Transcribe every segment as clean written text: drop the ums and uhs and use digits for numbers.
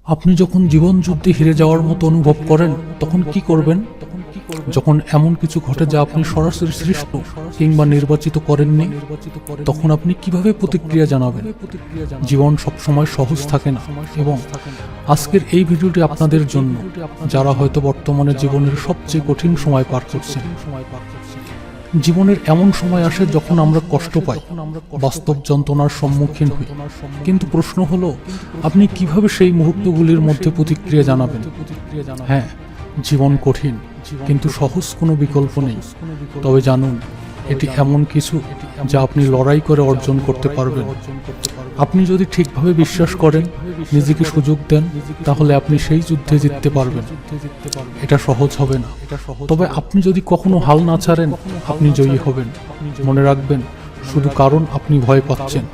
আপনি যখন জীবন যুদ্ধে হেরে যাওয়ার মতো অনুভব করেন তখন কি করবেন? যখন এমন কিছু ঘটে যা আপনি সরাসরি সৃষ্ট কিংবা নির্বাচিত করেননি, তখন আপনি কিভাবে প্রতিক্রিয়া জানাবেন? জীবন সবসময় সহজ থাকে না, এবং আজকের এই ভিডিওটি আপনাদের জন্য যারা হয়তো বর্তমানে জীবনের সবচেয়ে কঠিন সময় পার করছেন। জীবনের এমন সময় আসে যখন আমরা কষ্ট পাই, বাস্তব যন্ত্রণার সম্মুখীন হই, কিন্তু প্রশ্ন হলো আপনি কিভাবে সেই মুহূর্তগুলির মধ্যে প্রতিক্রিয়া জানাবেন? হ্যাঁ, জীবন কঠিন, কিন্তু সহজ কোনো বিকল্প নেই। তবে জানুন, এটি এমন কিছু যা আপনি লড়াই করে অর্জন করতে পারবেন। আপনি যদি ঠিকভাবে বিশ্বাস করেন, নিজেকে সুযোগ দেন, তাহলে আপনি সেই যুদ্ধে জিততে পারবেন। এটা সহজ হবে না, তবে আপনি যদি কখনো হাল না ছাড়েন, আপনি জয়ী হবেন। মনে রাখবেন, শুধু কারণ আপনি ভয় পাচ্ছেন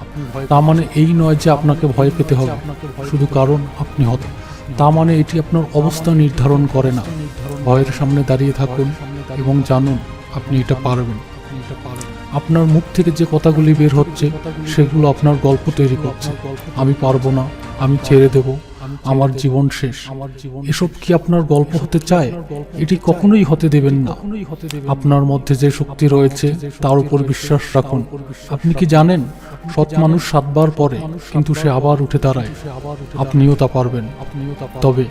তা মানে এই নয় যে আপনাকে ভয় পেতে হবে। শুধু কারণ আপনি হতে তা মানে এটি আপনার অবস্থা নির্ধারণ করে না। ভয়ের সামনে দাঁড়িয়ে থাকুন এবং জানুন আপনি এটা পারবেন। আপনার মুখ থেকে যে কথাগুলি বের হচ্ছে সেগুলো আপনার গল্প তৈরি করছে। আমি পারবো না, আমি ছেড়ে দেব, আমার জীবন শেষ। এসব কি আপনার গল্প হতে চায়? এটি কখনোই হতে দেবেন না। আপনার মধ্যে যে শক্তি রয়েছে তার উপর বিশ্বাস রাখুন। আপনি কি জানেন, সৎ মানুষ 7 বার পরে, কিন্তু সে আবার উঠে দাঁড়ায়। আপনিও তা পারবেন। তবে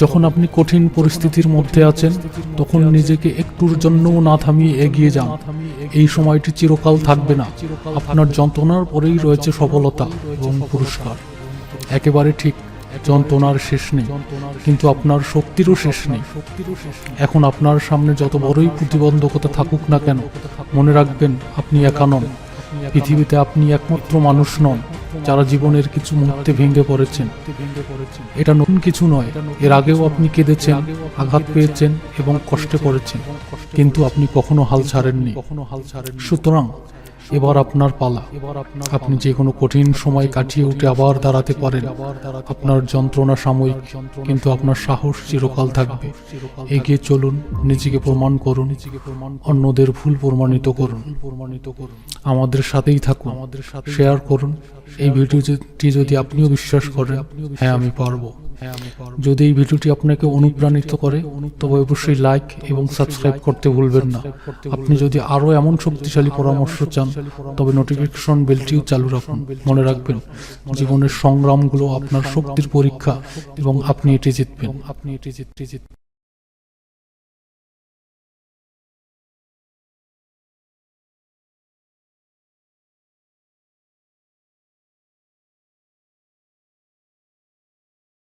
যখন আপনি কঠিন পরিস্থিতির মধ্যে আছেন, তখন নিজেকে একটুর জন্যও না থামিয়ে এগিয়ে যান। এই সময়টি চিরকাল থাকবে না। আপনার যন্ত্রণার পরেই রয়েছে সফলতা এবং পুরস্কার। একেবারে ঠিক, যন্ত্রণার শেষ নেই, কিন্তু আপনার শক্তিরও শেষ নেই। এখন আপনার সামনে যত বড়ই প্রতিবন্ধকতা থাকুক না কেন, মনে রাখবেন আপনি একা নন। পৃথিবীতে আপনি একমাত্র মানুষ নন যারা জীবনের কিছু মুহূর্তে ভেঙে পড়েছেন। এটা নতুন কিছু নয়। এর আগেও আপনি কেঁদেছেন, আঘাত পেয়েছেন এবং কষ্টে পড়েছেন, কিন্তু আপনি কখনো হাল ছাড়েননি। সুতরাং এবার আপনার পালা। আপনি যে কোনো কঠিন সময় কাটিয়ে উঠে আবার দাঁড়াতে পারেন। আপনার যন্ত্রণা সাময়িক, কিন্তু আপনার সাহস চিরকাল থাকবে। এগিয়ে চলুন, নিজেকে প্রমাণ করুন, অন্যদের ভুল প্রমাণিত করুন। আমাদের সাথেই থাকুন, শেয়ার করুন এই ভিডিওটি যদি আপনিও বিশ্বাস করেন, হ্যাঁ আমি পারবো। যদি এই ভিডিওটি আপনাকে অনুপ্রাণিত করে, তবে অবশ্যই লাইক এবং সাবস্ক্রাইব করতে ভুলবেন না। আপনি যদি আরও এমন শক্তিশালী পরামর্শ চান, তবে নোটিফিকেশন বেলটিও চালু রাখুন। মনে রাখবেন, জীবনের সংগ্রামগুলো আপনার শক্তির পরীক্ষা, এবং আপনি এটি জিতবেন।